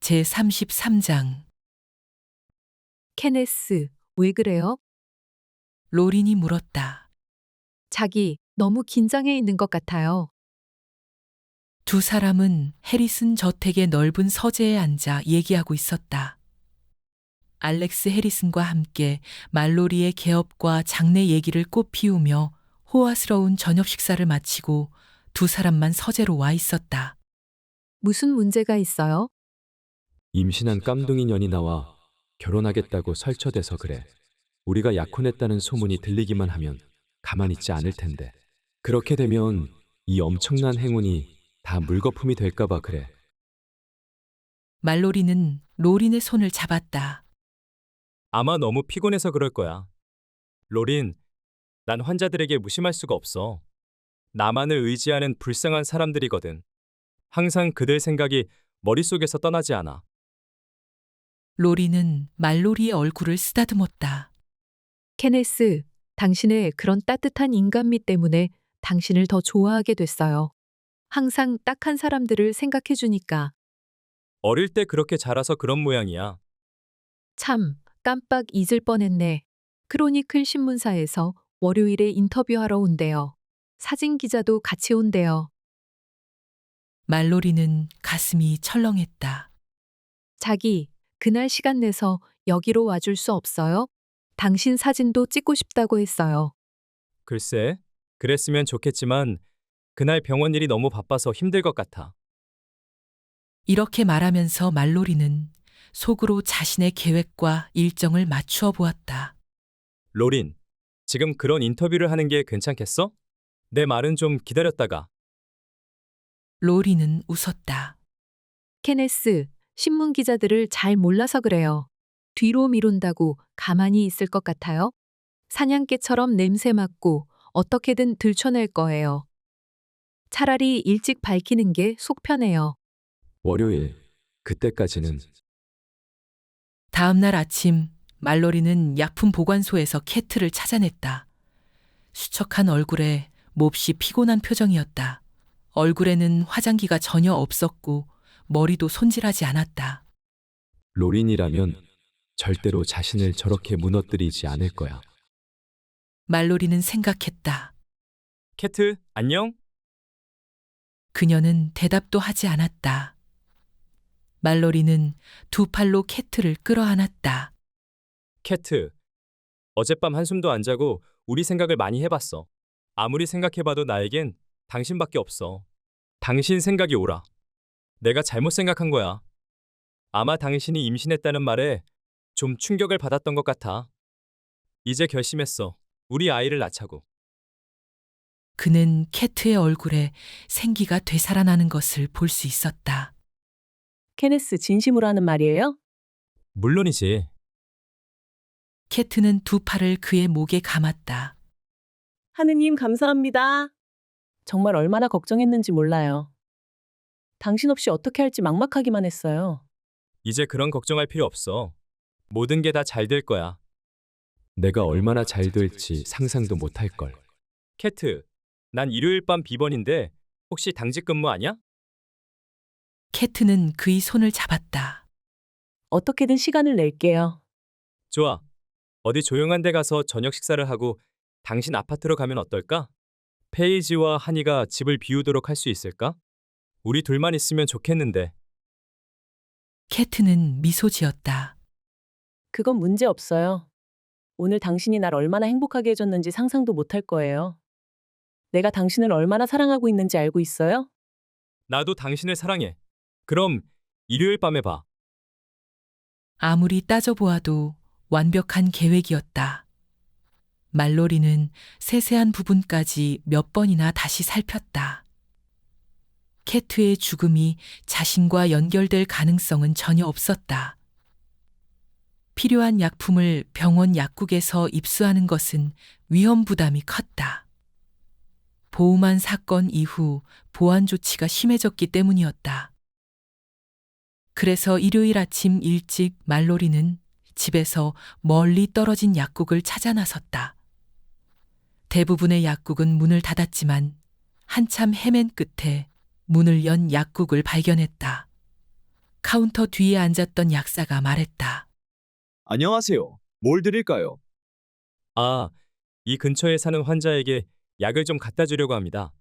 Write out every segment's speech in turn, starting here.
제33장. 케네스, 왜 그래요? 로린이 물었다. 자기, 너무 긴장해 있는 것 같아요. 두 사람은 해리슨 저택의 넓은 서재에 앉아 얘기하고 있었다. 알렉스 해리슨과 함께 말로리의 개업과 장래 얘기를 꽃 피우며 호화스러운 저녁 식사를 마치고 두 사람만 서재로 와 있었다. 무슨 문제가 있어요? 임신한 깜둥이 년이 나와 결혼하겠다고 설쳐대서 그래. 우리가 약혼했다는 소문이 들리기만 하면 가만히 있지 않을 텐데. 그렇게 되면 이 엄청난 행운이 다 물거품이 될까봐 그래. 말로리는 로린의 손을 잡았다. 아마 너무 피곤해서 그럴 거야. 로린, 난 환자들에게 무심할 수가 없어. 나만을 의지하는 불쌍한 사람들이거든. 항상 그들 생각이 머릿속에서 떠나지 않아. 로린은 말로리의 얼굴을 쓰다듬었다. 케네스, 당신의 그런 따뜻한 인간미 때문에 당신을 더 좋아하게 됐어요. 항상 딱한 사람들을 생각해 주니까. 어릴 때 그렇게 자라서 그런 모양이야. 참, 깜빡 잊을 뻔했네. 크로니클 신문사에서 월요일에 인터뷰하러 온대요. 사진 기자도 같이 온대요. 말로리는 가슴이 철렁했다. 자기, 그날 시간 내서 여기로 와줄 수 없어요? 당신 사진도 찍고 싶다고 했어요. 글쎄, 그랬으면 좋겠지만 그날 병원 일이 너무 바빠서 힘들 것 같아. 이렇게 말하면서 말로리는 속으로 자신의 계획과 일정을 맞추어 보았다. 로린, 지금 그런 인터뷰를 하는 게 괜찮겠어? 내 말은 좀 기다렸다가. 로리는 웃었다. 케네스, 신문 기자들을 잘 몰라서 그래요. 뒤로 미룬다고 가만히 있을 것 같아요? 사냥개처럼 냄새 맡고 어떻게든 들춰낼 거예요. 차라리 일찍 밝히는 게 속 편해요. 월요일, 그때까지는 다음 날 아침 말로리는 약품 보관소에서 캐트를 찾아냈다. 수척한 얼굴에 몹시 피곤한 표정이었다. 얼굴에는 화장기가 전혀 없었고 머리도 손질하지 않았다. 로린이라면 절대로 자신을 저렇게 무너뜨리지 않을 거야. 말로리는 생각했다. 캐트, 안녕? 그녀는 대답도 하지 않았다. 말로리는 두 팔로 캐트를 끌어안았다. 캐트, 어젯밤 한숨도 안 자고 우리 생각을 많이 해봤어. 아무리 생각해봐도 나에겐 당신밖에 없어. 당신 생각이 옳아. 내가 잘못 생각한 거야. 아마 당신이 임신했다는 말에 좀 충격을 받았던 것 같아. 이제 결심했어. 우리 아이를 낳자고. 그는 캐트의 얼굴에 생기가 되살아나는 것을 볼 수 있었다. 케네스 진심으로 하는 말이에요? 물론이지. 캐트는 두 팔을 그의 목에 감았다. 하느님 감사합니다. 정말 얼마나 걱정했는지 몰라요. 당신 없이 어떻게 할지 막막하기만 했어요. 이제 그런 걱정할 필요 없어. 모든 게 다 잘 될 거야. 내가 얼마나 잘 될지 상상도 못할 걸. 캐트, 난 일요일 밤 비번인데 혹시 당직 근무 아냐? 캐트는 그의 손을 잡았다. 어떻게든 시간을 낼게요. 좋아. 어디 조용한 데 가서 저녁 식사를 하고 당신 아파트로 가면 어떨까? 페이지와 한이가 집을 비우도록 할 수 있을까? 우리 둘만 있으면 좋겠는데. 캐트는 미소 지었다. 그건 문제 없어요. 오늘 당신이 날 얼마나 행복하게 해줬는지 상상도 못할 거예요. 내가 당신을 얼마나 사랑하고 있는지 알고 있어요? 나도 당신을 사랑해. 그럼 일요일 밤에 봐. 아무리 따져보아도 완벽한 계획이었다. 말로리는 세세한 부분까지 몇 번이나 다시 살폈다. 캐트의 죽음이 자신과 연결될 가능성은 전혀 없었다. 필요한 약품을 병원 약국에서 입수하는 것은 위험 부담이 컸다. 보험한 사건 이후 보안 조치가 심해졌기 때문이었다. 그래서 일요일 아침 일찍 말로리는 집에서 멀리 떨어진 약국을 찾아 나섰다. 대부분의 약국은 문을 닫았지만 한참 헤맨 끝에 문을 연 약국을 발견했다. 카운터 뒤에 앉았던 약사가 말했다. 안녕하세요. 뭘 드릴까요? 아, 이 근처에 사는 환자에게 약을 좀 갖다 주려고 합니다.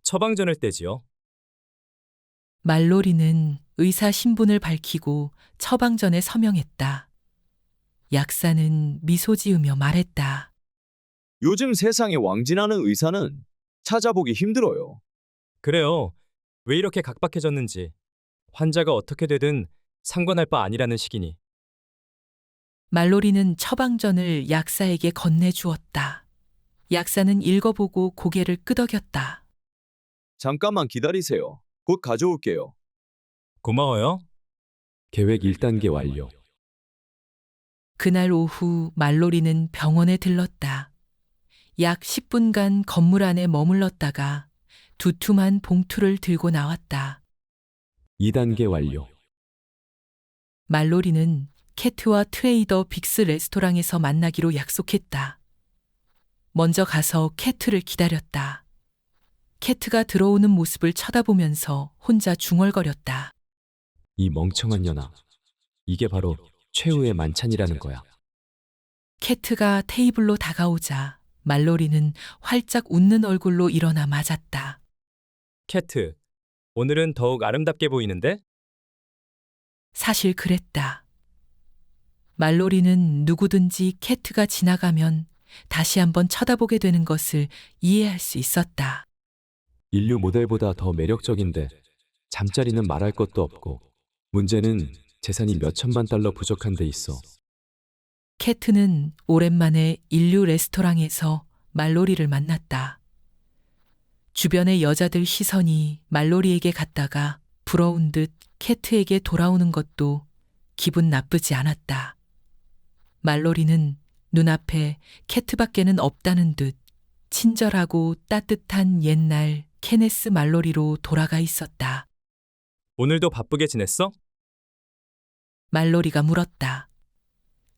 처방전을 떼지요. 말로리는 의사 신분을 밝히고 처방전에 서명했다. 약사는 미소 지으며 말했다. 요즘 세상에 왕진하는 의사는 찾아보기 힘들어요. 그래요. 왜 이렇게 각박해졌는지. 환자가 어떻게 되든 상관할 바 아니라는 시기니. 말로리는 처방전을 약사에게 건네주었다. 약사는 읽어보고 고개를 끄덕였다. 잠깐만 기다리세요. 곧 가져올게요. 고마워요. 계획 1단계 완료. 그날 오후 말로리는 병원에 들렀다. 약 10분간 건물 안에 머물렀다가 두툼한 봉투를 들고 나왔다. 2단계 완료. 말로리는 캐트와 트레이더 빅스 레스토랑에서 만나기로 약속했다. 먼저 가서 캐트를 기다렸다. 캐트가 들어오는 모습을 쳐다보면서 혼자 중얼거렸다. 이 멍청한 년아. 이게 바로 최후의 만찬이라는 거야. 캐트가 테이블로 다가오자 말로리는 활짝 웃는 얼굴로 일어나 맞았다. 캐트, 오늘은 더욱 아름답게 보이는데? 사실 그랬다. 말로리는 누구든지 캐트가 지나가면 다시 한번 쳐다보게 되는 것을 이해할 수 있었다. 인류 모델보다 더 매력적인데 잠자리는 말할 것도 없고 문제는 재산이 몇 천만 달러 부족한 데 있어. 캐트는 오랜만에 인류 레스토랑에서 말로리를 만났다. 주변의 여자들 시선이 말로리에게 갔다가 부러운 듯 캐트에게 돌아오는 것도 기분 나쁘지 않았다. 말로리는 눈앞에 캐트밖에는 없다는 듯 친절하고 따뜻한 옛날 케네스 말로리로 돌아가 있었다. 오늘도 바쁘게 지냈어? 말로리가 물었다.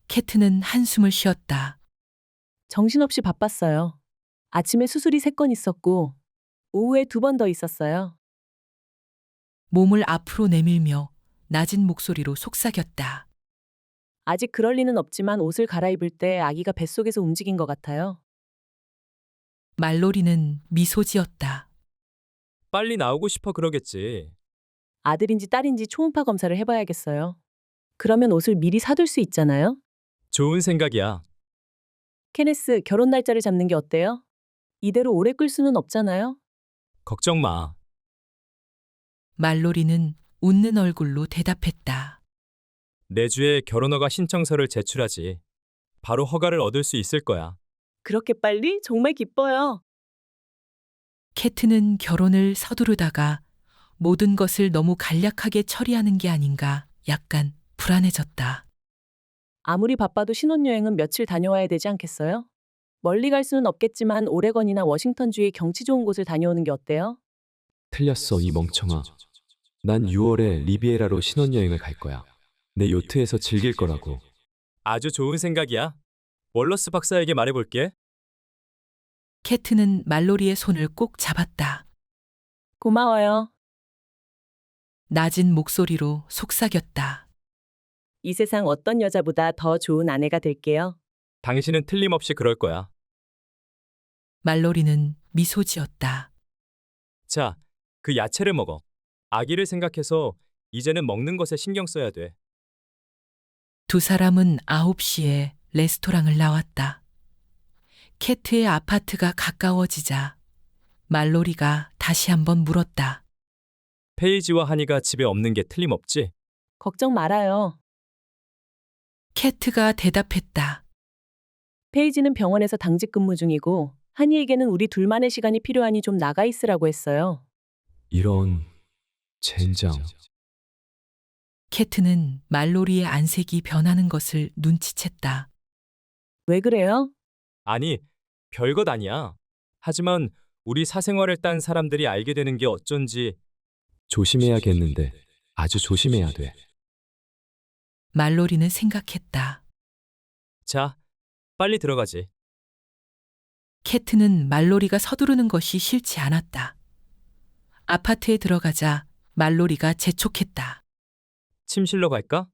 캐트는 한숨을 쉬었다. 정신없이 바빴어요. 아침에 수술이 3건 있었고 오후에 2번 더 있었어요. 몸을 앞으로 내밀며 낮은 목소리로 속삭였다. 아직 그럴 리는 없지만 옷을 갈아입을 때 아기가 뱃속에서 움직인 것 같아요. 말로리는 미소 지었다. 빨리 나오고 싶어 그러겠지. 아들인지 딸인지 초음파 검사를 해봐야겠어요. 그러면 옷을 미리 사둘 수 있잖아요. 좋은 생각이야. 케네스, 결혼 날짜를 잡는 게 어때요? 이대로 오래 끌 수는 없잖아요. 걱정 마. 말로리는 웃는 얼굴로 대답했다. 내주에 결혼허가 신청서를 제출하지. 바로 허가를 얻을 수 있을 거야. 그렇게 빨리? 정말 기뻐요. 캐트는 결혼을 서두르다가 모든 것을 너무 간략하게 처리하는 게 아닌가 약간 불안해졌다. 아무리 바빠도 신혼여행은 며칠 다녀와야 되지 않겠어요? 멀리 갈 수는 없겠지만 오레건이나 워싱턴주의 경치 좋은 곳을 다녀오는 게 어때요? 틀렸어, 이 멍청아. 난 6월에 리비에라로 신혼여행을 갈 거야. 내 요트에서 즐길 거라고. 아주 좋은 생각이야. 월러스 박사에게 말해볼게. 캐트는 말로리의 손을 꼭 잡았다. 고마워요. 낮은 목소리로 속삭였다. 이 세상 어떤 여자보다 더 좋은 아내가 될게요. 당신은 틀림없이 그럴 거야. 말로리는 미소 지었다. 자, 그 야채를 먹어. 아기를 생각해서 이제는 먹는 것에 신경 써야 돼. 두 사람은 9시에 레스토랑을 나왔다. 캐트의 아파트가 가까워지자 말로리가 다시 한번 물었다. 페이지와 하니가 집에 없는 게 틀림없지? 걱정 말아요. 캐트가 대답했다. 페이지는 병원에서 당직 근무 중이고 한이에게는 우리 둘만의 시간이 필요하니 좀 나가 있으라고 했어요. 이런 젠장. 캐트는 말로리의 안색이 변하는 것을 눈치챘다. 왜 그래요? 아니, 별것 아니야. 하지만 우리 사생활을 딴 사람들이 알게 되는 게 어쩐지. 조심해야겠는데 아주 조심해야 돼. 말로리는 생각했다. 자, 빨리 들어가지. 캐트는 말로리가 서두르는 것이 싫지 않았다. 아파트에 들어가자 말로리가 재촉했다. 침실로 갈까?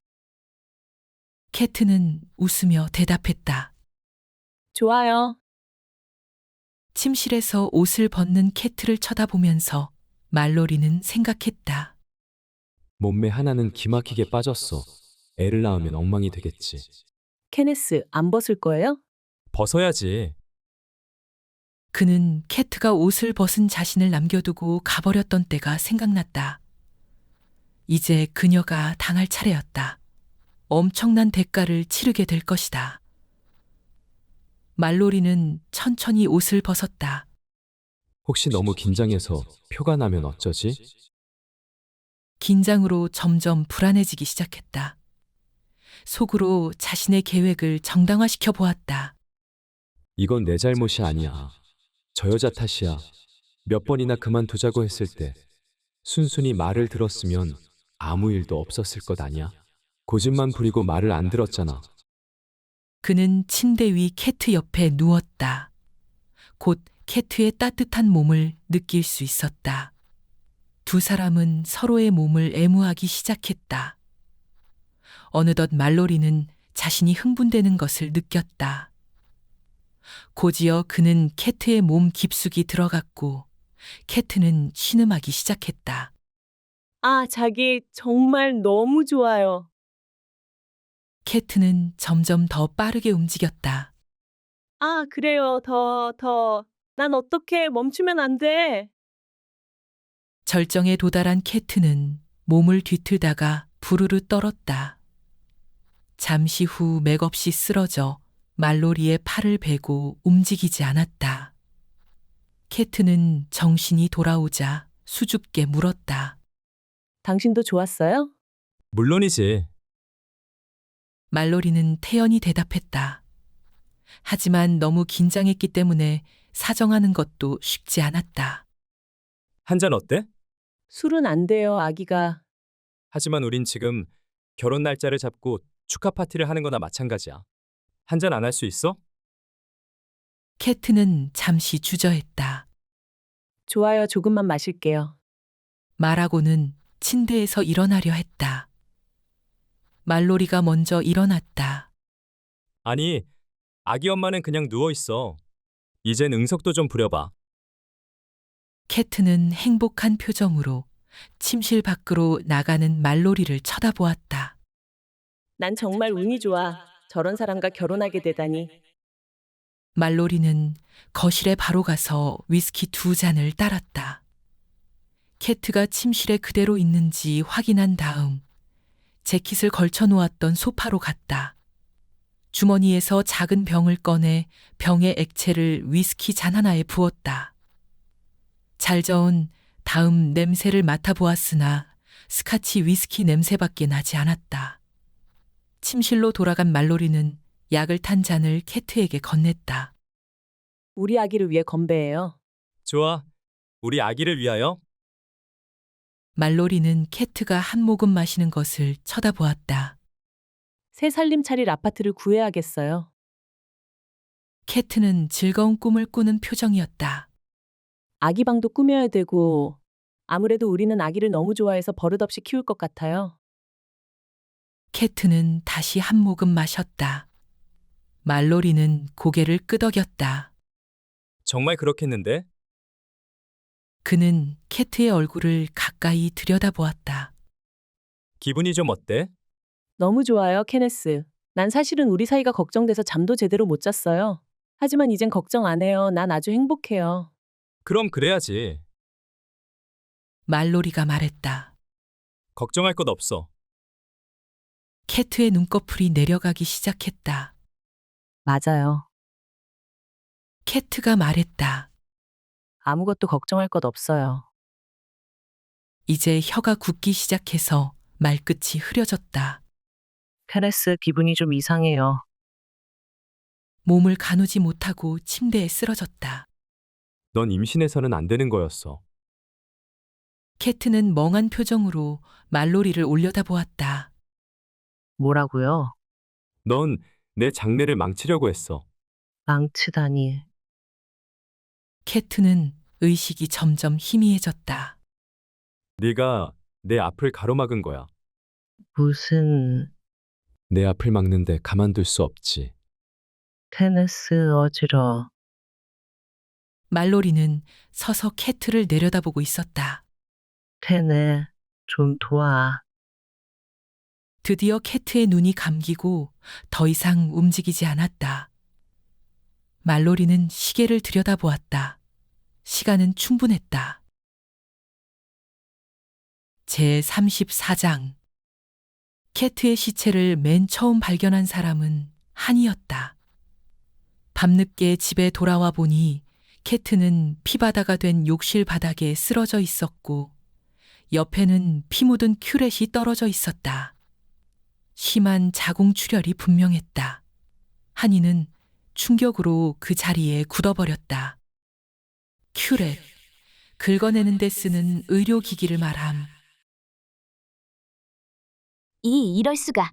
캐트는 웃으며 대답했다. 좋아요. 침실에서 옷을 벗는 캐트를 쳐다보면서 말로리는 생각했다. 몸매 하나는 기막히게 빠졌어. 애를 낳으면 엉망이 되겠지. 케네스, 안 벗을 거예요? 벗어야지. 그는 캐트가 옷을 벗은 자신을 남겨두고 가버렸던 때가 생각났다. 이제 그녀가 당할 차례였다. 엄청난 대가를 치르게 될 것이다. 말로리는 천천히 옷을 벗었다. 혹시 너무 긴장해서 표가 나면 어쩌지? 긴장으로 점점 불안해지기 시작했다. 속으로 자신의 계획을 정당화시켜 보았다. 이건 내 잘못이 아니야. 저 여자 탓이야. 몇 번이나 그만두자고 했을 때 순순히 말을 들었으면 아무 일도 없었을 것 아니야. 고집만 부리고 말을 안 들었잖아. 그는 침대 위 캐트 옆에 누웠다. 곧 캐트의 따뜻한 몸을 느낄 수 있었다. 두 사람은 서로의 몸을 애무하기 시작했다. 어느덧 말로리는 자신이 흥분되는 것을 느꼈다. 곧이어 그는 캐트의 몸 깊숙이 들어갔고 캐트는 신음하기 시작했다. 아, 자기 정말 너무 좋아요. 캐트는 점점 더 빠르게 움직였다. 아, 그래요. 더. 난 어떻게 멈추면 안 돼. 절정에 도달한 캐트는 몸을 뒤틀다가 부르르 떨었다. 잠시 후 맥없이 쓰러져 말로리의 팔을 베고 움직이지 않았다. 캐트는 정신이 돌아오자 수줍게 물었다. 당신도 좋았어요? 물론이지. 말로리는 태연히 대답했다. 하지만 너무 긴장했기 때문에 사정하는 것도 쉽지 않았다. 한 잔 어때? 술은 안 돼요, 아기가. 하지만 우린 지금 결혼 날짜를 잡고 축하 파티를 하는 거나 마찬가지야. 한 잔 안 할 수 있어? 캐트는 잠시 주저했다. 좋아요, 조금만 마실게요. 말하고는 침대에서 일어나려 했다. 말로리가 먼저 일어났다. 아니, 아기 엄마는 그냥 누워 있어. 이젠 응석도 좀 부려봐. 캐트는 행복한 표정으로 침실 밖으로 나가는 말로리를 쳐다보았다. 난 정말 운이 좋아. 저런 사람과 결혼하게 되다니. 말로리는 거실에 바로 가서 위스키 2잔을 따랐다. 캐트가 침실에 그대로 있는지 확인한 다음 재킷을 걸쳐 놓았던 소파로 갔다. 주머니에서 작은 병을 꺼내 병의 액체를 위스키 잔 하나에 부었다. 잘 저은 다음 냄새를 맡아보았으나 스카치 위스키 냄새밖에 나지 않았다. 침실로 돌아간 말로리는 약을 탄 잔을 캐트에게 건넸다. 우리 아기를 위해 건배해요. 좋아. 우리 아기를 위하여. 말로리는 캐트가 한 모금 마시는 것을 쳐다보았다. 새 살림 차릴 아파트를 구해야겠어요. 캐트는 즐거운 꿈을 꾸는 표정이었다. 아기 방도 꾸며야 되고, 아무래도 우리는 아기를 너무 좋아해서 버릇없이 키울 것 같아요. 캐트는 다시 한 모금 마셨다. 말로리는 고개를 끄덕였다. 정말 그렇겠는데? 그는 캐트의 얼굴을 가까이 들여다보았다. 기분이 좀 어때? 너무 좋아요, 케네스. 난 사실은 우리 사이가 걱정돼서 잠도 제대로 못 잤어요. 하지만 이젠 걱정 안 해요. 난 아주 행복해요. 그럼 그래야지. 말로리가 말했다. 걱정할 것 없어. 캐트의 눈꺼풀이 내려가기 시작했다. 맞아요. 캐트가 말했다. 아무것도 걱정할 것 없어요. 이제 혀가 굳기 시작해서 말끝이 흐려졌다. 케네스, 기분이 좀 이상해요. 몸을 가누지 못하고 침대에 쓰러졌다. 넌 임신해서는 안 되는 거였어. 캐트는 멍한 표정으로 말로리를 올려다보았다. 뭐라고요? 넌 내 장래를 망치려고 했어. 망치다니. 캐트는 의식이 점점 희미해졌다. 네가 내 앞을 가로막은 거야. 무슨 내 앞을 막는데 가만둘 수 없지. 테니스 어지러. 말로리는 서서 캐트를 내려다보고 있었다. 테네 좀 도와. 드디어 캐트의 눈이 감기고 더 이상 움직이지 않았다. 말로리는 시계를 들여다보았다. 시간은 충분했다. 제 34장. 캐트의 시체를 맨 처음 발견한 사람은 한이었다. 밤늦게 집에 돌아와 보니 캐트는 피바다가 된 욕실 바닥에 쓰러져 있었고 옆에는 피 묻은 큐렛이 떨어져 있었다. 심한 자궁출혈이 분명했다. 한이는 충격으로 그 자리에 굳어버렸다. 큐렛, 긁어내는 데 쓰는 의료기기를 말함. 이럴 수가.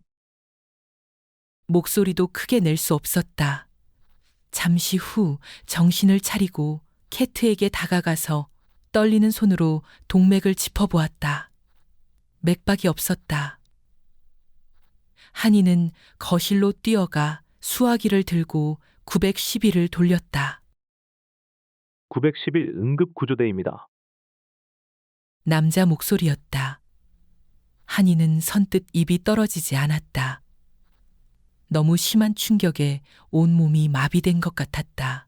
목소리도 크게 낼 수 없었다. 잠시 후 정신을 차리고 캐트에게 다가가서 떨리는 손으로 동맥을 짚어보았다. 맥박이 없었다. 한이는 거실로 뛰어가 수화기를 들고 911을 돌렸다. 911 응급구조대입니다. 남자 목소리였다. 한이는 선뜻 입이 떨어지지 않았다. 너무 심한 충격에 온몸이 마비된 것 같았다.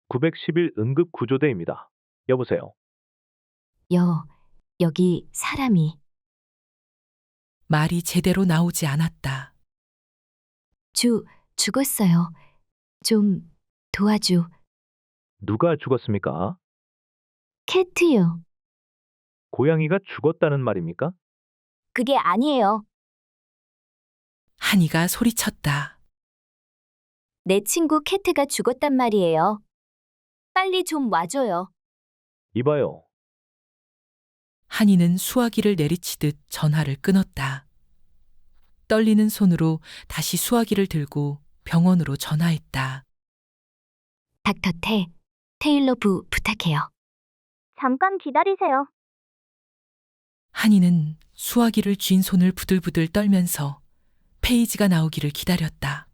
911 응급구조대입니다. 여보세요. 여기 사람이. 말이 제대로 나오지 않았다. 죽었어요. 좀 도와줘. 누가 죽었습니까? 캐트요. 고양이가 죽었다는 말입니까? 그게 아니에요. 한이가 소리쳤다. 내 친구 캐트가 죽었단 말이에요. 빨리 좀 와줘요. 이봐요. 한이는 수화기를 내리치듯 전화를 끊었다. 떨리는 손으로 다시 수화기를 들고 병원으로 전화했다. 닥터 테일러 부 부탁해요. 잠깐 기다리세요. 한이는 수화기를 쥔 손을 부들부들 떨면서 페이지가 나오기를 기다렸다.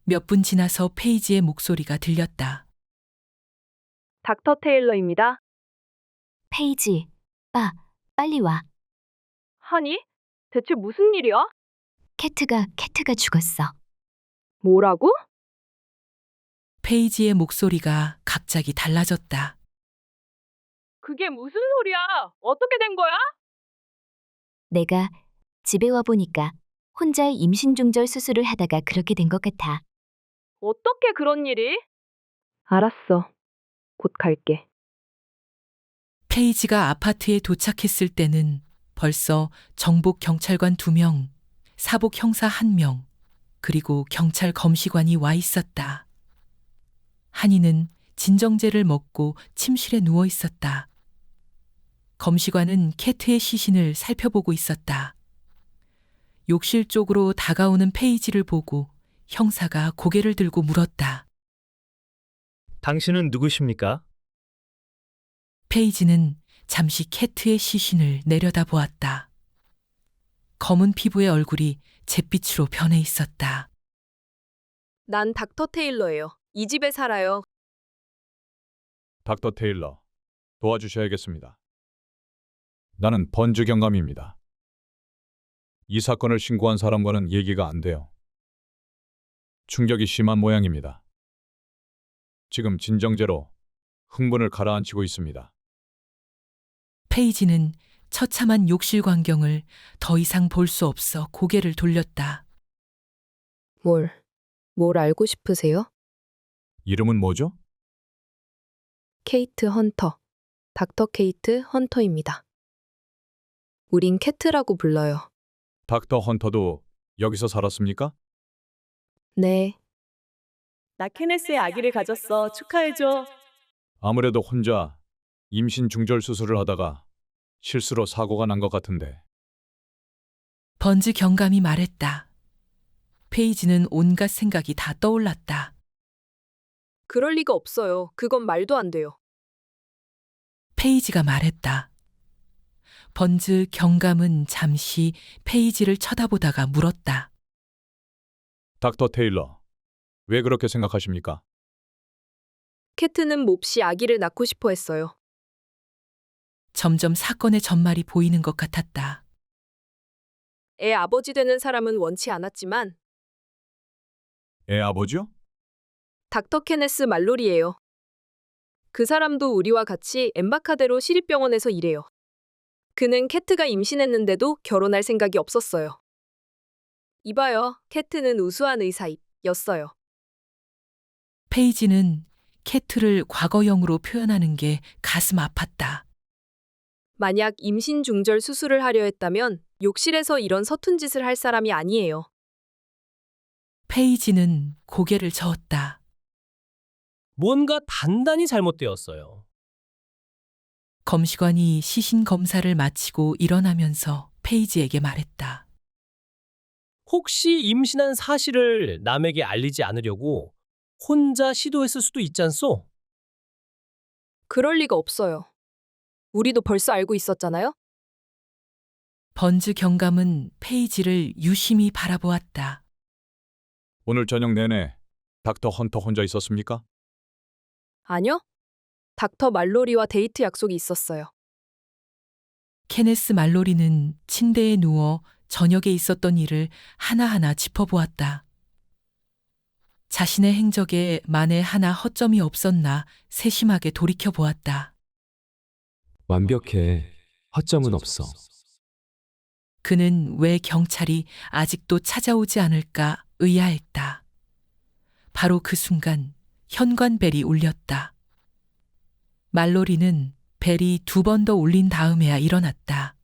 몇 분 지나서 페이지의 목소리가 들렸다. 닥터 테일러입니다. 페이지, 빨리 와. 하니? 대체 무슨 일이야? 캐트가 죽었어. 뭐라고? 페이지의 목소리가 갑자기 달라졌다. 그게 무슨 소리야? 어떻게 된 거야? 내가 집에 와 보니까 혼자 임신 중절 수술을 하다가 그렇게 된 것 같아. 어떻게 그런 일이? 알았어. 곧 갈게. 페이지가 아파트에 도착했을 때는 벌써 정복 경찰관 2명, 사복 형사 1명, 그리고 경찰 검시관이 와 있었다. 한이는 진정제를 먹고 침실에 누워 있었다. 검시관은 캐트의 시신을 살펴보고 있었다. 욕실 쪽으로 다가오는 페이지를 보고 형사가 고개를 들고 물었다. 당신은 누구십니까? 페이지는 잠시 캐트의 시신을 내려다보았다. 검은 피부의 얼굴이 잿빛으로 변해 있었다. 난 닥터 테일러예요. 이 집에 살아요. 닥터 테일러, 도와주셔야겠습니다. 나는 번즈 경감입니다. 이 사건을 신고한 사람과는 얘기가 안 돼요. 충격이 심한 모양입니다. 지금 진정제로 흥분을 가라앉히고 있습니다. 페이지는 처참한 욕실 광경을 더 이상 볼 수 없어 고개를 돌렸다. 뭘 알고 싶으세요? 이름은 뭐죠? 케이트 헌터. 닥터 케이트 헌터입니다. 우린 캐트라고 불러요. 닥터 헌터도 여기서 살았습니까? 네. 나 케네스의 아기를 가졌어. 축하해줘. 아무래도 혼자 임신 중절 수술을 하다가 실수로 사고가 난 것 같은데. 번즈 경감이 말했다. 페이지는 온갖 생각이 다 떠올랐다. 그럴 리가 없어요. 그건 말도 안 돼요. 페이지가 말했다. 번즈 경감은 잠시 페이지를 쳐다보다가 물었다. 닥터 테일러, 왜 그렇게 생각하십니까? 캐트는 몹시 아기를 낳고 싶어 했어요. 점점 사건의 전말이 보이는 것 같았다. 애 아버지 되는 사람은 원치 않았지만 애 아버지요? 닥터 케네스 말로리예요. 그 사람도 우리와 같이 엠바카데로 시립병원에서 일해요. 그는 캐트가 임신했는데도 결혼할 생각이 없었어요. 이봐요, 캐트는 우수한 의사였어요. 페이지는 캐트를 과거형으로 표현하는 게 가슴 아팠다. 만약 임신 중절 수술을 하려 했다면 욕실에서 이런 서툰 짓을 할 사람이 아니에요. 페이지는 고개를 저었다. 뭔가 단단히 잘못되었어요. 검시관이 시신 검사를 마치고 일어나면서 페이지에게 말했다. 혹시 임신한 사실을 남에게 알리지 않으려고 혼자 시도했을 수도 있잖소? 그럴 리가 없어요. 우리도 벌써 알고 있었잖아요? 번즈 경감은 페이지를 유심히 바라보았다. 오늘 저녁 내내 닥터 헌터 혼자 있었습니까? 아니요. 닥터 말로리와 데이트 약속이 있었어요. 케네스 말로리는 침대에 누워 저녁에 있었던 일을 하나하나 짚어보았다. 자신의 행적에 만에 하나 허점이 없었나 세심하게 돌이켜보았다. 완벽해. 허점은 없어. 그는 왜 경찰이 아직도 찾아오지 않을까 의아했다. 바로 그 순간 현관벨이 울렸다. 말로리는 벨이 2번 더 울린 다음에야 일어났다.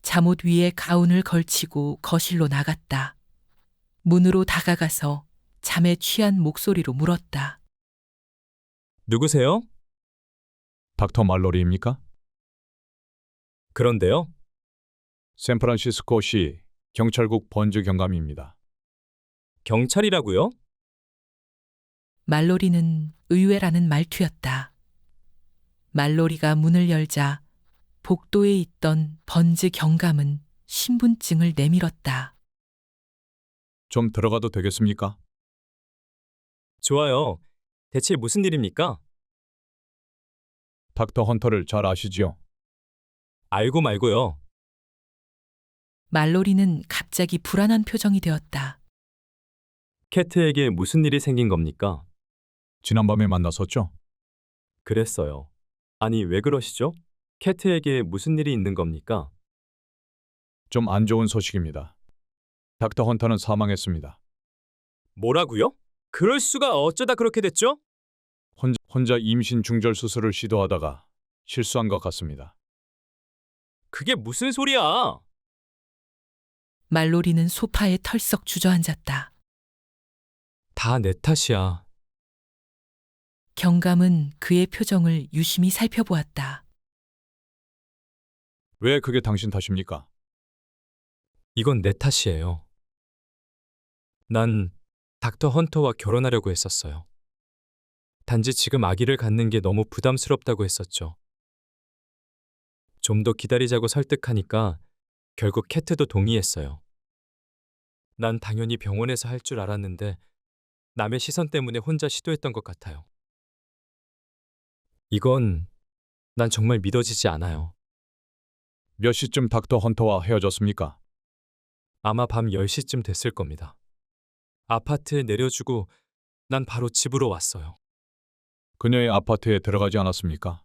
잠옷 위에 가운을 걸치고 거실로 나갔다. 문으로 다가가서 잠에 취한 목소리로 물었다. 누구세요? 닥터 말로리입니까? 그런데요? 샌프란시스코시 경찰국 번즈 경감입니다. 경찰이라고요? 말로리는 의외라는 말투였다. 말로리가 문을 열자 복도에 있던 번즈 경감은 신분증을 내밀었다. 좀 들어가도 되겠습니까? 좋아요. 대체 무슨 일입니까? 닥터 헌터를 잘 아시지요? 알고 말고요. 말로리는 갑자기 불안한 표정이 되었다. 캐트에게 무슨 일이 생긴 겁니까? 지난밤에 만났었죠? 그랬어요. 아니, 왜 그러시죠? 캐트에게 무슨 일이 있는 겁니까? 좀 안 좋은 소식입니다. 닥터 헌터는 사망했습니다. 뭐라고요? 그럴 수가 어쩌다 그렇게 됐죠? 혼자 임신 중절 수술을 시도하다가 실수한 것 같습니다. 그게 무슨 소리야? 말로리는 소파에 털썩 주저앉았다. 다 내 탓이야. 경감은 그의 표정을 유심히 살펴보았다. 왜 그게 당신 탓입니까? 이건 내 탓이에요. 난 닥터 헌터와 결혼하려고 했었어요. 단지 지금 아기를 갖는 게 너무 부담스럽다고 했었죠. 좀 더 기다리자고 설득하니까 결국 캐트도 동의했어요. 난 당연히 병원에서 할 줄 알았는데 남의 시선 때문에 혼자 시도했던 것 같아요. 이건 난 정말 믿어지지 않아요. 몇 시쯤 닥터 헌터와 헤어졌습니까? 아마 밤 10시쯤 됐을 겁니다. 아파트에 내려주고 난 바로 집으로 왔어요. 그녀의 아파트에 들어가지 않았습니까?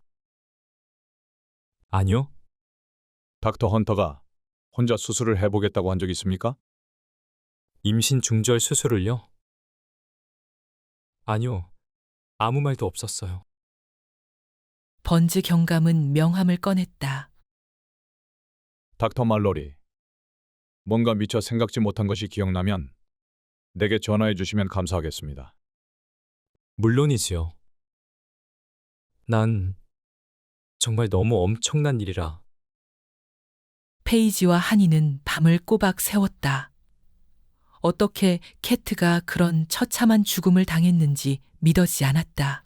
아니요. 닥터 헌터가 혼자 수술을 해보겠다고 한 적 있습니까? 임신 중절 수술을요? 아니요. 아무 말도 없었어요. 번즈 경감은 명함을 꺼냈다. 닥터 말로리, 뭔가 미처 생각지 못한 것이 기억나면 내게 전화해 주시면 감사하겠습니다. 물론이지요. 난 정말 너무 엄청난 일이라. 페이지와 한이는 밤을 꼬박 새웠다. 어떻게 캐트가 그런 처참한 죽음을 당했는지 믿어지지 않았다.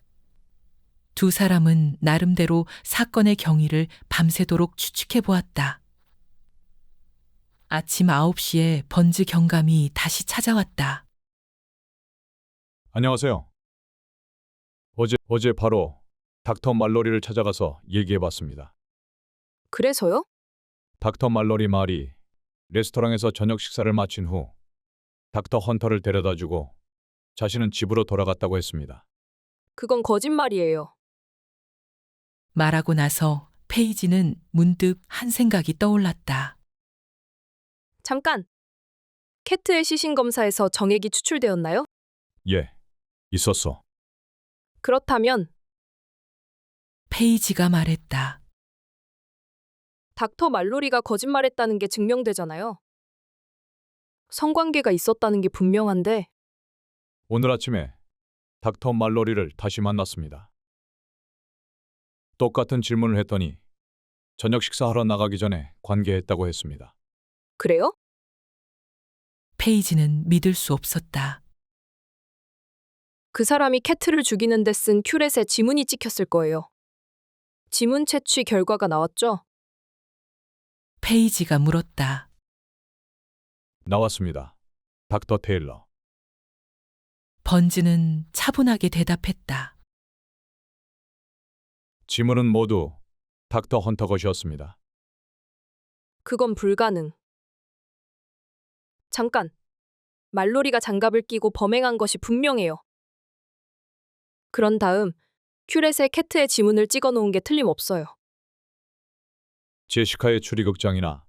두 사람은 나름대로 사건의 경위를 밤새도록 추측해 보았다. 아침 9시에 번즈 경감이 다시 찾아왔다. 안녕하세요. 어제 바로 닥터 말로리를 찾아가서 얘기해봤습니다. 그래서요? 닥터 말로리 말이 레스토랑에서 저녁 식사를 마친 후 닥터 헌터를 데려다주고 자신은 집으로 돌아갔다고 했습니다. 그건 거짓말이에요. 말하고 나서 페이지는 문득 한 생각이 떠올랐다. 잠깐! 캐트의 시신 검사에서 정액이 추출되었나요? 예, 있었어. 그렇다면 페이지가 말했다. 닥터 말로리가 거짓말했다는 게 증명되잖아요. 성관계가 있었다는 게 분명한데 오늘 아침에 닥터 말로리를 다시 만났습니다. 똑같은 질문을 했더니 저녁 식사하러 나가기 전에 관계했다고 했습니다. 그래요? 페이지는 믿을 수 없었다. 그 사람이 캐트를 죽이는 데 쓴 큐렛에 지문이 찍혔을 거예요. 지문 채취 결과가 나왔죠? 페이지가 물었다. 나왔습니다. 닥터 테일러. 번즈는 차분하게 대답했다. 지문은 모두 닥터 헌터 것이었습니다. 그건 불가능. 잠깐. 말로리가 장갑을 끼고 범행한 것이 분명해요. 그런 다음 큐렛에 캐트의 지문을 찍어 놓은 게 틀림없어요. 제시카의 추리극장이나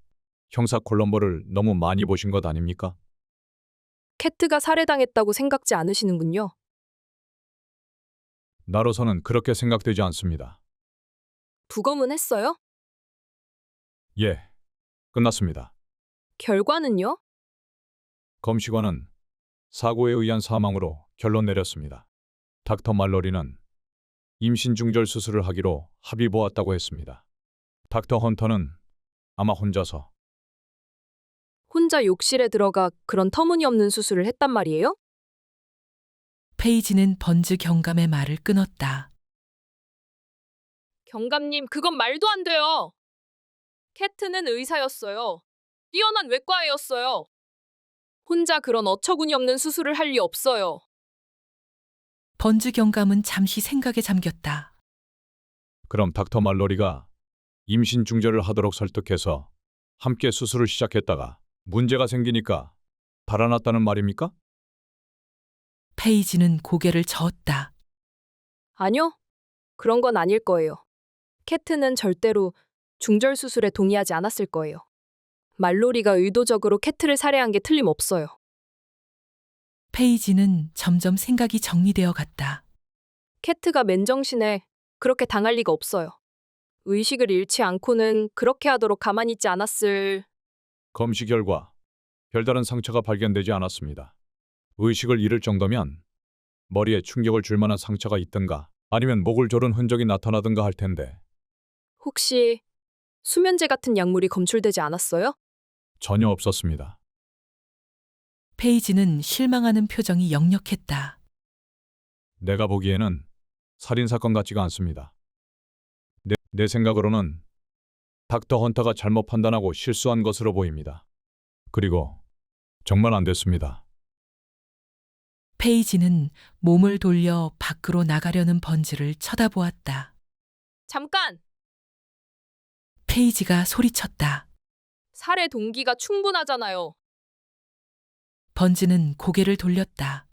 형사 콜럼보를 너무 많이 보신 것 아닙니까? 캐트가 살해당했다고 생각지 않으시는군요. 나로서는 그렇게 생각되지 않습니다. 부검은 했어요? 예, 끝났습니다. 결과는요? 검시관은 사고에 의한 사망으로 결론 내렸습니다. 닥터 말로리는 임신 중절 수술을 하기로 합의 보았다고 했습니다. 닥터 헌터는 아마 혼자서 혼자 욕실에 들어가 그런 터무니없는 수술을 했단 말이에요? 페이지는 번즈 경감의 말을 끊었다. 경감님, 그건 말도 안 돼요. 캐트는 의사였어요. 뛰어난 외과의였어요. 혼자 그런 어처구니 없는 수술을 할 리 없어요. 번즈 경감은 잠시 생각에 잠겼다. 그럼 닥터 말로리가 임신 중절을 하도록 설득해서 함께 수술을 시작했다가 문제가 생기니까 달아났다는 말입니까? 페이지는 고개를 저었다. 아니요. 그런 건 아닐 거예요. 캐트는 절대로 중절 수술에 동의하지 않았을 거예요. 말로리가 의도적으로 캐트를 살해한 게 틀림없어요. 페이지는 점점 생각이 정리되어 갔다. 캐트가 맨정신에 그렇게 당할 리가 없어요. 의식을 잃지 않고는 그렇게 하도록 가만히 있지 않았을... 검시 결과 별다른 상처가 발견되지 않았습니다. 의식을 잃을 정도면 머리에 충격을 줄 만한 상처가 있든가 아니면 목을 조른 흔적이 나타나든가 할 텐데 혹시 수면제 같은 약물이 검출되지 않았어요? 전혀 없었습니다. 페이지는 실망하는 표정이 역력했다. 내가 보기에는 살인사건 같지가 않습니다. 내 생각으로는 닥터 헌터가 잘못 판단하고 실수한 것으로 보입니다. 그리고 정말 안 됐습니다. 페이지는 몸을 돌려 밖으로 나가려는 번즈를 쳐다보았다. 잠깐! 페이지가 소리쳤다. 살해 동기가 충분하잖아요. 번즈는 고개를 돌렸다.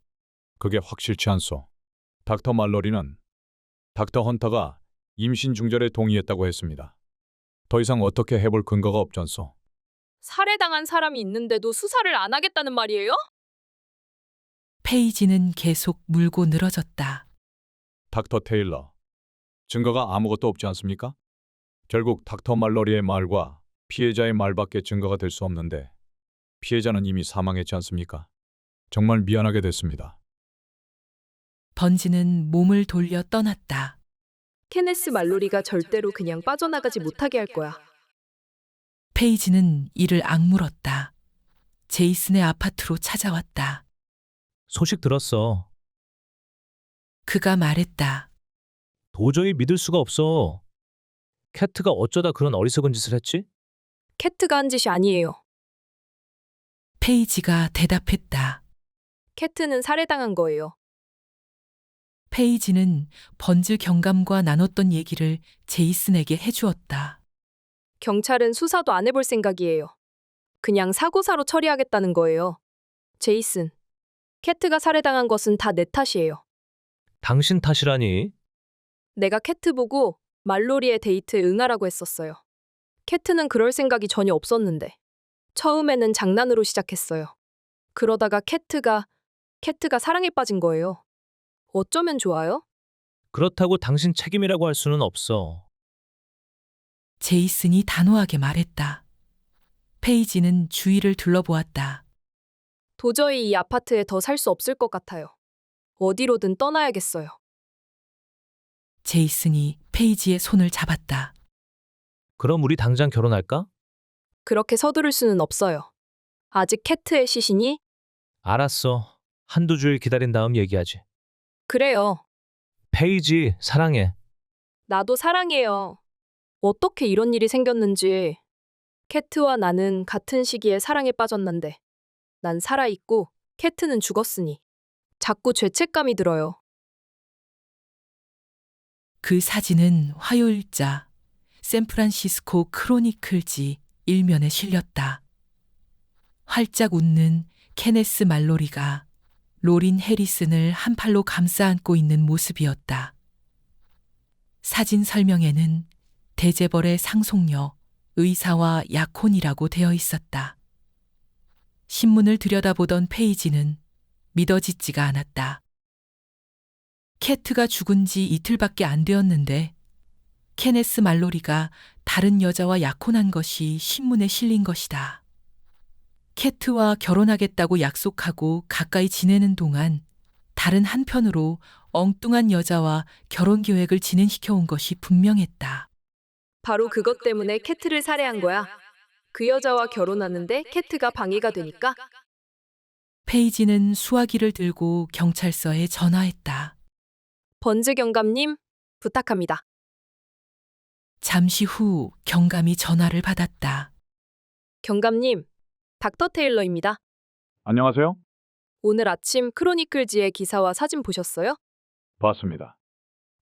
그게 확실치 않소. 닥터 말로리는 닥터 헌터가 임신 중절에 동의했다고 했습니다. 더 이상 어떻게 해볼 근거가 없잖소. 살해당한 사람이 있는데도 수사를 안 하겠다는 말이에요? 페이지는 계속 물고 늘어졌다. 닥터 테일러, 증거가 아무것도 없지 않습니까? 결국 닥터 말로리의 말과 피해자의 말밖에 증거가 될 수 없는데 피해자는 이미 사망했지 않습니까? 정말 미안하게 됐습니다. 번지는 몸을 돌려 떠났다. 케네스 말로리가 절대로 그냥 빠져나가지 못하게 할 거야. 페이지는 이를 악물었다. 제이슨의 아파트로 찾아왔다. 소식 들었어. 그가 말했다. 도저히 믿을 수가 없어. 캐트가 어쩌다 그런 어리석은 짓을 했지? 캐트가 한 짓이 아니에요. 페이지가 대답했다. 캐트는 살해당한 거예요. 페이지는 번즈 경감과 나눴던 얘기를 제이슨에게 해주었다. 경찰은 수사도 안 해볼 생각이에요. 그냥 사고사로 처리하겠다는 거예요. 제이슨, 캐트가 살해당한 것은 다 내 탓이에요. 당신 탓이라니? 내가 캐트 보고 말로리의 데이트에 응하라고 했었어요. 캐트는 그럴 생각이 전혀 없었는데 처음에는 장난으로 시작했어요. 그러다가 캐트가 사랑에 빠진 거예요. 어쩌면 좋아요? 그렇다고 당신 책임이라고 할 수는 없어. 제이슨이 단호하게 말했다. 페이지는 주위를 둘러보았다. 도저히 이 아파트에 더 살 수 없을 것 같아요. 어디로든 떠나야겠어요. 제이슨이 페이지의 손을 잡았다. 그럼 우리 당장 결혼할까? 그렇게 서두를 수는 없어요. 아직 캐트의 시신이? 알았어. 한두 주일 기다린 다음 얘기하지. 그래요. 페이지, 사랑해. 나도 사랑해요. 어떻게 이런 일이 생겼는지. 캐트와 나는 같은 시기에 사랑에 빠졌는데 난 살아있고 캐트는 죽었으니 자꾸 죄책감이 들어요. 그 사진은 화요일자 샌프란시스코 크로니클지 일면에 실렸다. 활짝 웃는 케네스 말로리가 로린 해리슨을 한 팔로 감싸 안고 있는 모습이었다. 사진 설명에는 대재벌의 상속녀, 의사와 약혼이라고 되어 있었다. 신문을 들여다보던 페이지는 믿어지지가 않았다. 캐트가 죽은 지 이틀밖에 안 되었는데 케네스 말로리가 다른 여자와 약혼한 것이 신문에 실린 것이다. 캐트와 결혼하겠다고 약속하고 가까이 지내는 동안 다른 한편으로 엉뚱한 여자와 결혼 계획을 진행시켜온 것이 분명했다. 바로 그것 때문에 캐트를 살해한 거야. 그 여자와 결혼하는데 캐트가 방해가 되니까? 페이지는 수화기를 들고 경찰서에 전화했다. 번즈 경감님, 부탁합니다. 잠시 후 경감이 전화를 받았다. 경감님, 닥터 테일러입니다. 안녕하세요. 오늘 아침 크로니클지의 기사와 사진 보셨어요? 봤습니다.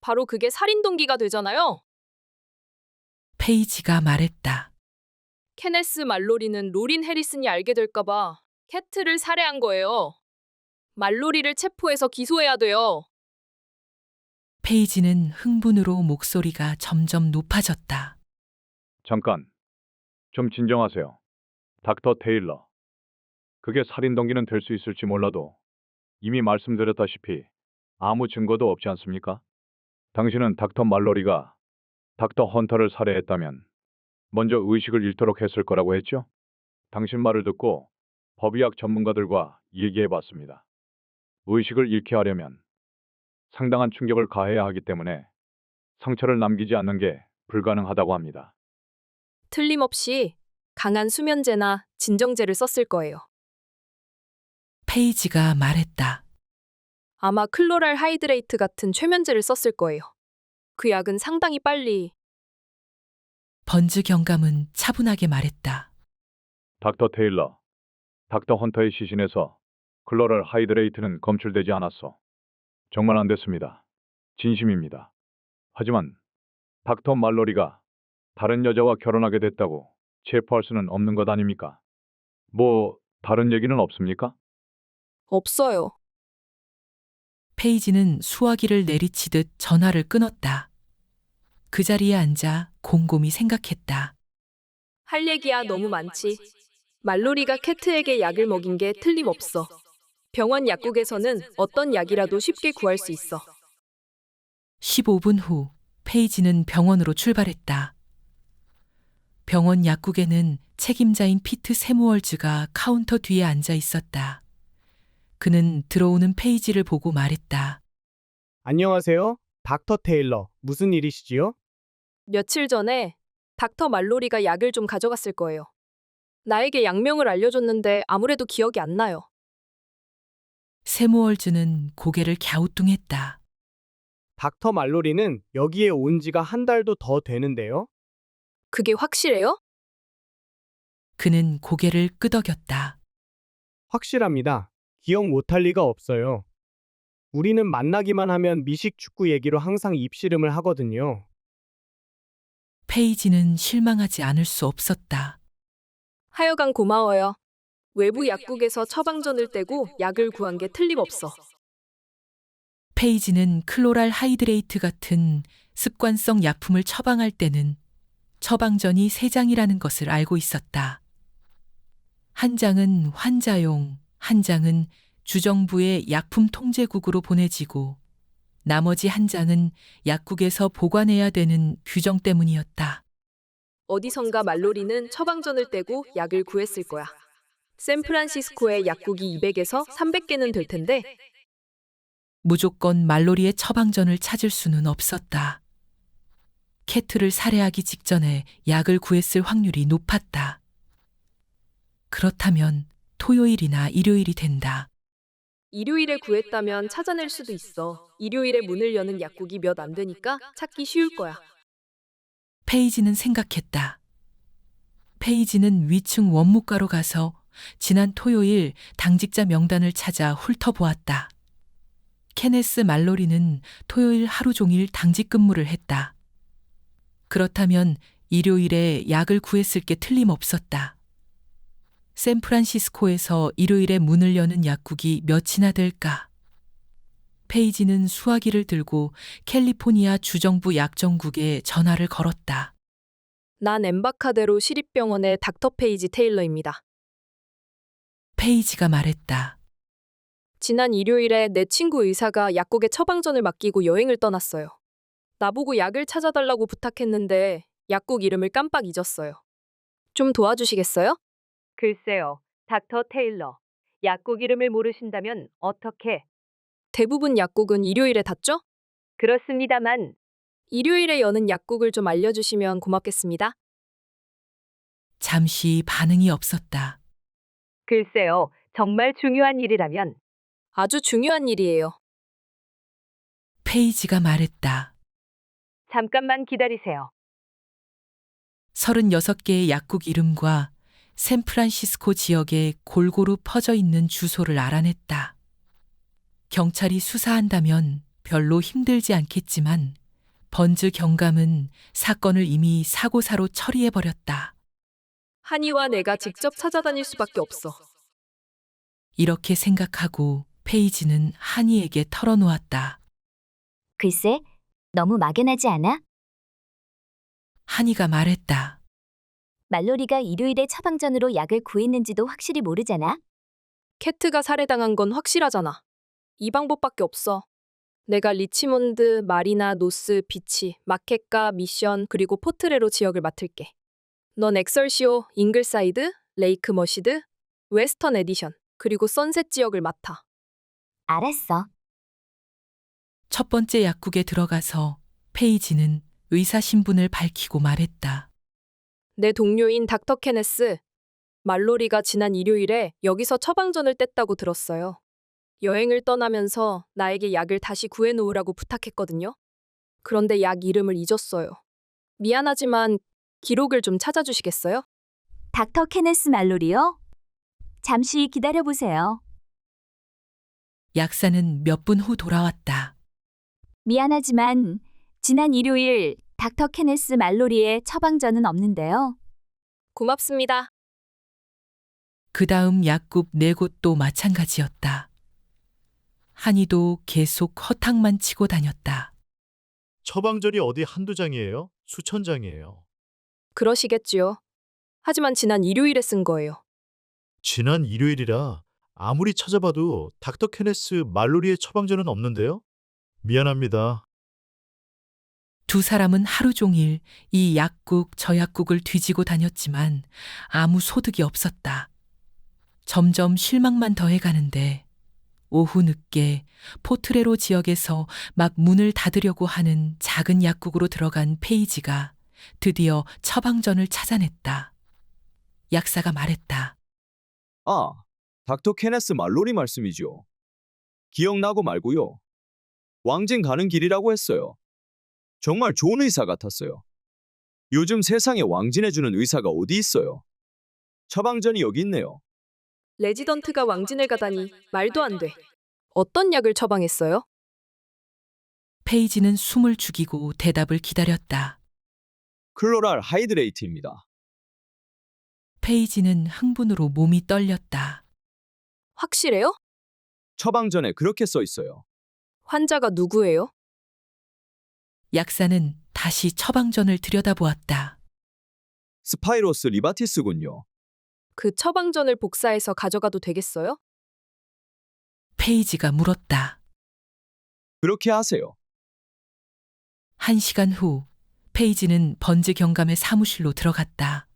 바로 그게 살인 동기가 되잖아요. 페이지가 말했다. 케네스 말로리는 로린 해리슨이 알게 될까봐 캐트를 살해한 거예요. 말로리를 체포해서 기소해야 돼요. 페이지는 흥분으로 목소리가 점점 높아졌다. 잠깐. 좀 진정하세요. 닥터 테일러. 그게 살인 동기는 될 수 있을지 몰라도 이미 말씀드렸다시피 아무 증거도 없지 않습니까? 당신은 닥터 말로리가 닥터 헌터를 살해했다면 먼저 의식을 잃도록 했을 거라고 했죠? 당신 말을 듣고 법의학 전문가들과 얘기해봤습니다. 의식을 잃게 하려면 상당한 충격을 가해야 하기 때문에 상처를 남기지 않는 게 불가능하다고 합니다. 틀림없이 강한 수면제나 진정제를 썼을 거예요. 페이지가 말했다. 아마 클로랄 하이드레이트 같은 최면제를 썼을 거예요. 그 약은 상당히 빨리. 번즈 경감은 차분하게 말했다. 닥터 테일러, 닥터 헌터의 시신에서 클로럴 하이드레이트는 검출되지 않았어. 정말 안 됐습니다. 진심입니다. 하지만 닥터 말로리가 다른 여자와 결혼하게 됐다고 체포할 수는 없는 것 아닙니까? 뭐 다른 얘기는 없습니까? 없어요. 페이지는 수화기를 내리치듯 전화를 끊었다. 그 자리에 앉아 곰곰이 생각했다. 할 얘기야 너무 많지. 말로리가 캐트에게 약을 먹인 게 틀림없어. 병원 약국에서는 어떤 약이라도 쉽게 구할 수 있어. 15분 후 페이지는 병원으로 출발했다. 병원 약국에는 책임자인 피트 세무얼즈가 카운터 뒤에 앉아 있었다. 그는 들어오는 페이지를 보고 말했다. 안녕하세요. 닥터 테일러. 무슨 일이시지요? 며칠 전에 닥터 말로리가 약을 좀 가져갔을 거예요. 나에게 약명을 알려줬는데 아무래도 기억이 안 나요. 세무얼즈는 고개를 갸우뚱했다. 닥터 말로리는 여기에 온 지가 한 달도 더 되는데요. 그게 확실해요? 그는 고개를 끄덕였다. 확실합니다. 기억 못할 리가 없어요. 우리는 만나기만 하면 미식 축구 얘기로 항상 입씨름을 하거든요. 페이지는 실망하지 않을 수 없었다. 하여간 고마워요. 외부 약국에서 처방전을 떼고 약을 구한 게 틀림없어. 페이지는 클로랄 하이드레이트 같은 습관성 약품을 처방할 때는 처방전이 3장이라는 것을 알고 있었다. 한 장은 환자용, 한 장은 주정부의 약품 통제국으로 보내지고 나머지 한 장은 약국에서 보관해야 되는 규정 때문이었다. 어디선가 말로리는 처방전을 떼고 약을 구했을 거야. 샌프란시스코의 약국이 200에서 300개는 될 텐데 무조건 말로리의 처방전을 찾을 수는 없었다. 캐트를 살해하기 직전에 약을 구했을 확률이 높았다. 그렇다면 토요일이나 일요일이 된다. 일요일에 구했다면 찾아낼 수도 있어. 일요일에 문을 여는 약국이 몇 안 되니까 찾기 쉬울 거야. 페이지는 생각했다. 페이지는 위층 원무과로 가서 지난 토요일 당직자 명단을 찾아 훑어보았다. 케네스 말로리는 토요일 하루 종일 당직 근무를 했다. 그렇다면 일요일에 약을 구했을 게 틀림없었다. 샌프란시스코에서 일요일에 문을 여는 약국이 몇이나 될까? 페이지는 수화기를 들고 캘리포니아 주정부 약정국에 전화를 걸었다. 난 엠바카데로 시립병원의 닥터 페이지 테일러입니다. 페이지가 말했다. 지난 일요일에 내 친구 의사가 약국에 처방전을 맡기고 여행을 떠났어요. 나보고 약을 찾아달라고 부탁했는데 약국 이름을 깜빡 잊었어요. 좀 도와주시겠어요? 글쎄요, 닥터 테일러. 약국 이름을 모르신다면 어떻게? 대부분 약국은 일요일에 닫죠? 그렇습니다만. 일요일에 여는 약국을 좀 알려주시면 고맙겠습니다. 잠시 반응이 없었다. 글쎄요, 정말 중요한 일이라면. 아주 중요한 일이에요. 페이지가 말했다. 잠깐만 기다리세요. 36개의 약국 이름과 샌프란시스코 지역에 골고루 퍼져 있는 주소를 알아냈다. 경찰이 수사한다면 별로 힘들지 않겠지만 번즈 경감은 사건을 이미 사고사로 처리해버렸다. 한이와 내가 직접 찾아다닐 수밖에 없어. 이렇게 생각하고 페이지는 한이에게 털어놓았다. 글쎄, 너무 막연하지 않아? 한이가 말했다. 말로리가 일요일에 처방전으로 약을 구했는지도 확실히 모르잖아. 캐트가 살해당한 건 확실하잖아. 이 방법밖에 없어. 내가 리치몬드, 마리나, 노스, 비치, 마켓가, 미션, 그리고 포트레로 지역을 맡을게. 넌 엑설시오, 잉글사이드, 레이크 머시드, 웨스턴 에디션, 그리고 선셋 지역을 맡아. 알았어. 첫 번째 약국에 들어가서 페이지는 의사 신분을 밝히고 말했다. 내 동료인 닥터 케네스, 말로리가 지난 일요일에 여기서 처방전을 뗐다고 들었어요. 여행을 떠나면서 나에게 약을 다시 구해놓으라고 부탁했거든요. 그런데 약 이름을 잊었어요. 미안하지만 기록을 좀 찾아주시겠어요? 닥터 케네스 말로리요? 잠시 기다려보세요. 약사는 몇 분 후 돌아왔다. 미안하지만 지난 일요일 닥터 케네스 말로리의 처방전은 없는데요. 고맙습니다. 그 다음 약국 4곳도 마찬가지였다. 한이도 계속 허탕만 치고 다녔다. 처방전이 어디 한두 장이에요? 수천 장이에요. 그러시겠지요. 하지만 지난 일요일에 쓴 거예요. 지난 일요일이라 아무리 찾아봐도 닥터 케네스 말로리의 처방전은 없는데요? 미안합니다. 두 사람은 하루 종일 이 약국 저 약국을 뒤지고 다녔지만 아무 소득이 없었다. 점점 실망만 더해가는데 오후 늦게 포트레로 지역에서 막 문을 닫으려고 하는 작은 약국으로 들어간 페이지가 드디어 처방전을 찾아냈다. 약사가 말했다. 아, 닥터 케네스 말로리 말씀이죠. 기억나고 말고요. 왕진 가는 길이라고 했어요. 정말 좋은 의사 같았어요. 요즘 세상에 왕진해주는 의사가 어디 있어요? 처방전이 여기 있네요. 레지던트가 왕진을 가다니 말도 안 돼. 어떤 약을 처방했어요? 페이지는 숨을 죽이고 대답을 기다렸다. 클로랄 하이드레이트입니다. 페이지는 흥분으로 몸이 떨렸다. 확실해요? 처방전에 그렇게 써 있어요. 환자가 누구예요? 약사는 다시 처방전을 들여다보았다. 스파이로스 리바티스군요. 그 처방전을 복사해서 가져가도 되겠어요? 페이지가 물었다. 그렇게 하세요. 1시간 후 페이지는 번즈 경감의 사무실로 들어갔다.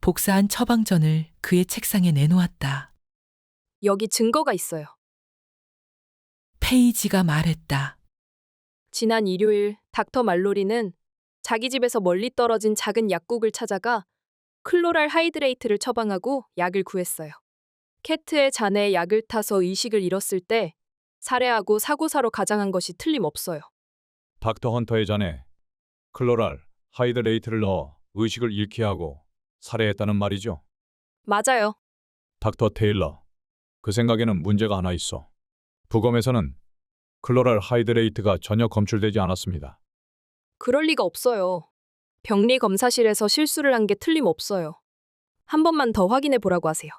복사한 처방전을 그의 책상에 내놓았다. 여기 증거가 있어요. 페이지가 말했다. 지난 일요일 닥터 말로리는 자기 집에서 멀리 떨어진 작은 약국을 찾아가 클로랄 하이드레이트를 처방하고 약을 구했어요. 캐트의 잔에 약을 타서 의식을 잃었을 때 살해하고 사고사로 가장한 것이 틀림없어요. 닥터 헌터의 잔에 클로랄 하이드레이트를 넣어 의식을 잃게 하고 살해했다는 말이죠. 맞아요. 닥터 테일러, 그 생각에는 문제가 하나 있어. 부검에서는 클로랄 하이드레이트가 전혀 검출되지 않았습니다. 그럴 리가 없어요. 병리 검사실에서 실수를 한 게 틀림없어요. 한 번만 더 확인해 보라고 하세요.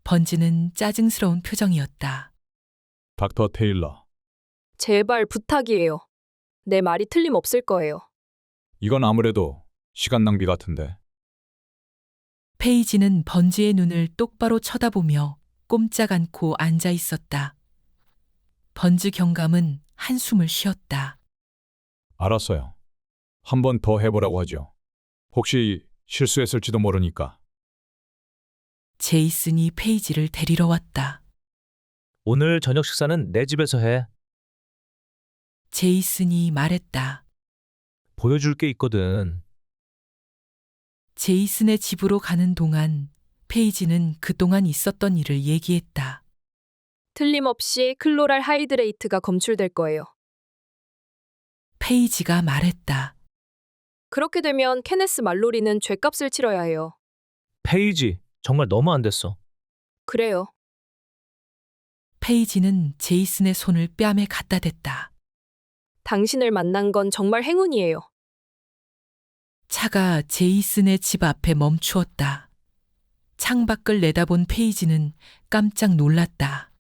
번즈는 짜증스러운 표정이었다. 닥터 테일러, 제발 부탁이에요. 내 말이 틀림없을 거예요. 이건 아무래도 시간 낭비 같은데. 페이지는 번즈의 눈을 똑바로 쳐다보며 꼼짝 않고 앉아 있었다. 번즈 경감은 한숨을 쉬었다. 알았어요. 한 번 더 해보라고 하죠. 혹시 실수했을지도 모르니까. 제이슨이 페이지를 데리러 왔다. 오늘 저녁 식사는 내 집에서 해. 제이슨이 말했다. 보여줄 게 있거든. 제이슨의 집으로 가는 동안 페이지는 그동안 있었던 일을 얘기했다. 틀림없이 클로랄 하이드레이트가 검출될 거예요. 페이지가 말했다. 그렇게 되면 케네스 말로리는 죗값을 치러야 해요. 페이지, 정말 너무 안 됐어. 그래요. 페이지는 제이슨의 손을 뺨에 갖다 댔다. 당신을 만난 건 정말 행운이에요. 차가 제이슨의 집 앞에 멈추었다. 창밖을 내다본 페이지는 깜짝 놀랐다.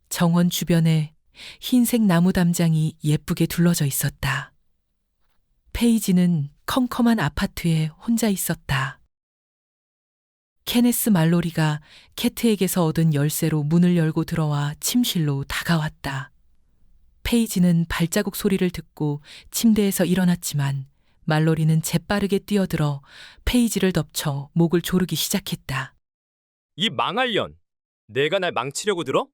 정원 주변에 흰색 나무 담장이 예쁘게 둘러져 있었다. 페이지는 컴컴한 아파트에 혼자 있었다. 케네스 말로리가 캐트에게서 얻은 열쇠로 문을 열고 들어와 침실로 다가왔다. 페이지는 발자국 소리를 듣고 침대에서 일어났지만 말로리는 재빠르게 뛰어들어 페이지를 덮쳐 목을 조르기 시작했다. 이 망할 년. 내가 날 망치려고 들어?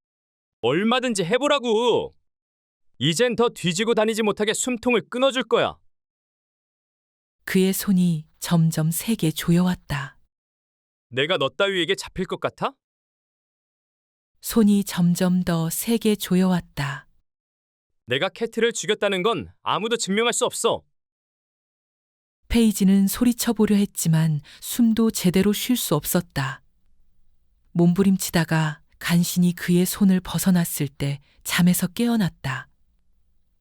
얼마든지 해보라고. 이젠 더 뒤지고 다니지 못하게 숨통을 끊어줄 거야. 그의 손이 점점 세게 조여왔다. 내가 너 따위에게 잡힐 것 같아? 손이 점점 더 세게 조여왔다. 내가 캐트를 죽였다는 건 아무도 증명할 수 없어. 페이지는 소리쳐 보려 했지만 숨도 제대로 쉴 수 없었다. 몸부림치다가 간신히 그의 손을 벗어났을 때 잠에서 깨어났다.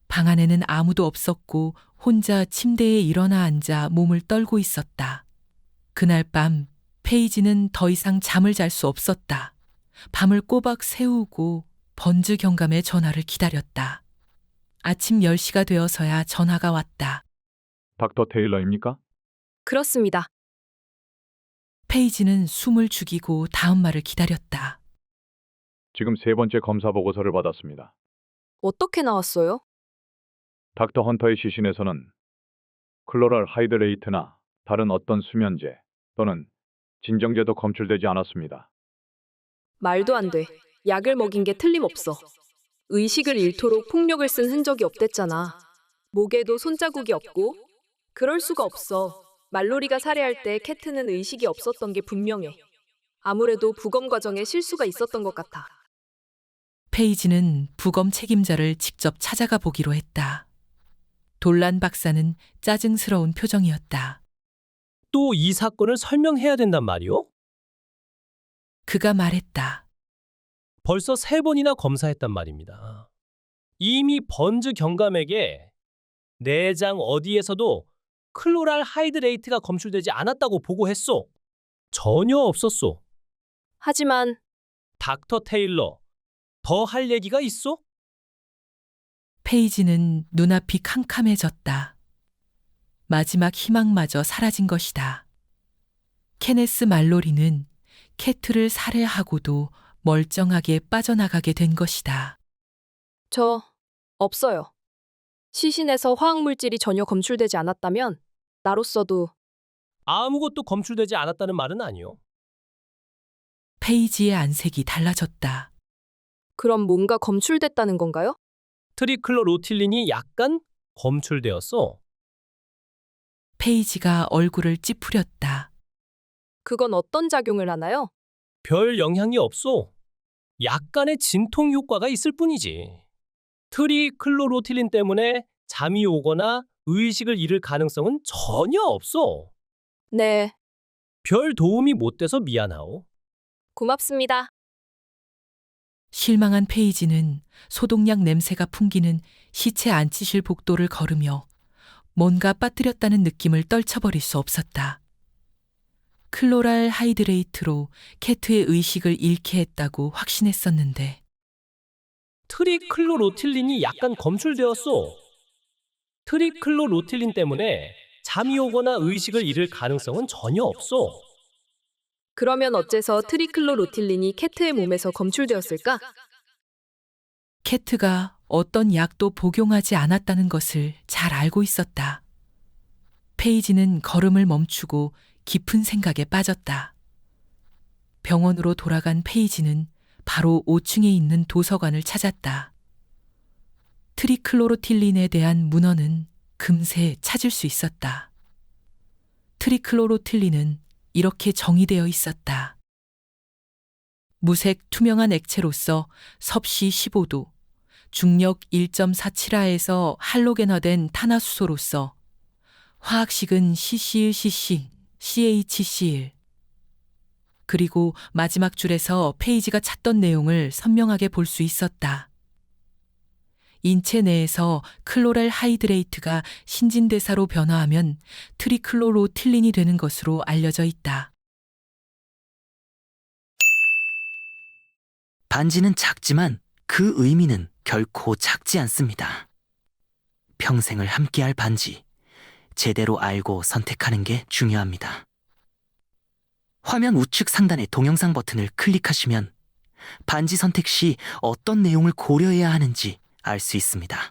방 안에는 아무도 없었고 혼자 침대에 일어나 앉아 몸을 떨고 있었다. 그날 밤 페이지는 더 이상 잠을 잘 수 없었다. 밤을 꼬박 새우고 번즈 경감의 전화를 기다렸다. 아침 10시가 되어서야 전화가 왔다. 닥터 테일러입니까? 그렇습니다. 페이지는 숨을 죽이고 다음 말을 기다렸다. 지금 세 번째 검사 보고서를 받았습니다. 어떻게 나왔어요? 닥터 헌터의 시신에서는 클로랄 하이드레이트나 다른 어떤 수면제 또는 진정제도 검출되지 않았습니다. 말도 안 돼. 약을 먹인 게 틀림없어. 의식을 잃도록 폭력을 쓴 흔적이 없댔잖아. 목에도 손자국이 없고. 그럴 수가 없어. 말로리가 살해할 때 캐트는 의식이 없었던 게 분명해. 아무래도 부검 과정에 실수가 있었던 것 같아. 페이지는 부검 책임자를 직접 찾아가 보기로 했다. 돌란 박사는 짜증스러운 표정이었다. 또 이 사건을 설명해야 된단 말이오? 그가 말했다. 벌써 3번이나 검사했단 말입니다. 이미 번즈 경감에게 내장 어디에서도 클로랄 하이드레이트가 검출되지 않았다고 보고했소. 전혀 없었소. 하지만 닥터 테일러, 더 할 얘기가 있소? 페이지는 눈앞이 캄캄해졌다. 마지막 희망마저 사라진 것이다. 케네스 말로리는 캐트를 살해하고도 멀쩡하게 빠져나가게 된 것이다. 없어요. 시신에서 화학물질이 전혀 검출되지 않았다면 나로서도 아무것도 검출되지 않았다는 말은 아니오. 페이지의 안색이 달라졌다. 그럼 뭔가 검출됐다는 건가요? 트리클로로틸린이 약간 검출되었어. 페이지가 얼굴을 찌푸렸다. 그건 어떤 작용을 하나요? 별 영향이 없소. 약간의 진통 효과가 있을 뿐이지. 트리클로로틸린 때문에 잠이 오거나 의식을 잃을 가능성은 전혀 없어. 네, 별 도움이 못 돼서 미안하오. 고맙습니다. 실망한 페이지는 소독약 냄새가 풍기는 시체 안치실 복도를 걸으며 뭔가 빠뜨렸다는 느낌을 떨쳐버릴 수 없었다. 클로랄 하이드레이트로 캐트의 의식을 잃게 했다고 확신했었는데 트리클로로틸린이 약간 검출되었소. 트리클로로틸린 때문에 잠이 오거나 의식을 잃을 가능성은 전혀 없소. 그러면 어째서 트리클로로틸린이 캐트의 몸에서 검출되었을까? 캐트가 어떤 약도 복용하지 않았다는 것을 잘 알고 있었다. 페이지는 걸음을 멈추고 깊은 생각에 빠졌다. 병원으로 돌아간 페이지는 바로 5층에 있는 도서관을 찾았다. 트리클로로틸린에 대한 문헌은 금세 찾을 수 있었다. 트리클로로틸린은 이렇게 정의되어 있었다. 무색 투명한 액체로서 섭씨 15도, 중력 1.47하에서 할로겐화된 탄화수소로서 화학식은 CC1CC, CHCl. 그리고 마지막 줄에서 페이지가 찾던 내용을 선명하게 볼 수 있었다. 인체 내에서 클로랄 하이드레이트가 신진대사로 변화하면 트리클로로틸린이 되는 것으로 알려져 있다. 반지는 작지만 그 의미는 결코 작지 않습니다. 평생을 함께할 반지, 제대로 알고 선택하는 게 중요합니다. 화면 우측 상단의 동영상 버튼을 클릭하시면 반지 선택 시 어떤 내용을 고려해야 하는지 알 수 있습니다.